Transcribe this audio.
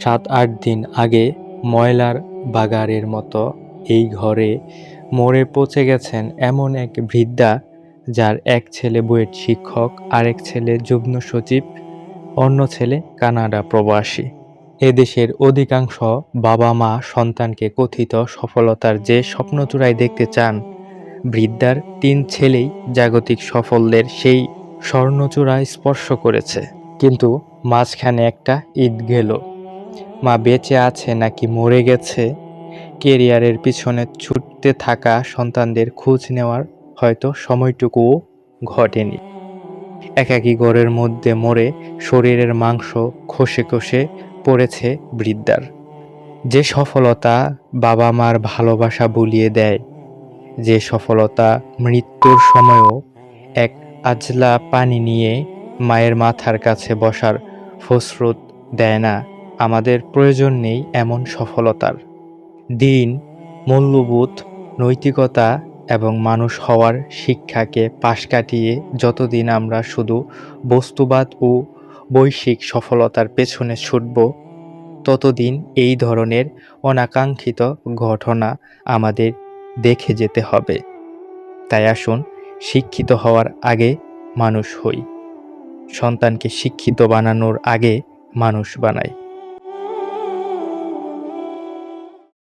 7-8 দিন আগে ময়লার বাগারের মতো এই ঘরে মরে পচে গেছেন এমন এক বৃদ্ধা, যার এক ছেলে বুয়েট শিক্ষক, আরেক ছেলে যুগ্ম সচিব, অন্য ছেলে কানাডা প্রবাসী। এদেশের অধিকাংশ বাবা-মা সন্তানকে কথিত সফলতার যে স্বপ্নচূড়ায় দেখতে চান, বৃদ্ধার 3 ছেলেই জাগতিক সাফল্যের সেই স্বর্ণচূড়ায় স্পর্শ করেছে। কিন্তু মাঝখানে একটা ঈদ গেল। মা বেঁচে আছে নাকি মরে গেছে, কেরিয়ারের পিছনে ছুটতে থাকা সন্তানদের খোঁজ নেওয়ার হয়তো সময়টুকুও ঘটেনি। একাকী ঘরের মধ্যে মরে শরীরের মাংস খসে খসে পড়েছে বৃদ্ধার। যে সফলতা বাবা মার ভালোবাসা বুলিয়ে দেয়, যে সফলতা মৃত্যুর সময়ও এক আজলা পানি নিয়ে মায়ের মাথার কাছে বসার ফসরত দেয় না, আমাদের প্রয়োজন নেই এমন সফলতার। দিন, মূল্যবোধ, নৈতিকতা এবং মানুষ হওয়ার শিক্ষাকে পাশ কাটিয়ে যতদিন আমরা শুধু বস্তুবাদ ও বৈশ্বিক সফলতার পেছনে ছুটব, ততদিন এই ধরনের অনাকাঙ্ক্ষিত ঘটনা আমাদের দেখে যেতে হবে। তাই আসুন, শিক্ষিত হওয়ার আগে মানুষ হই, সন্তানকে শিক্ষিত বানানোর আগে মানুষ বানাই।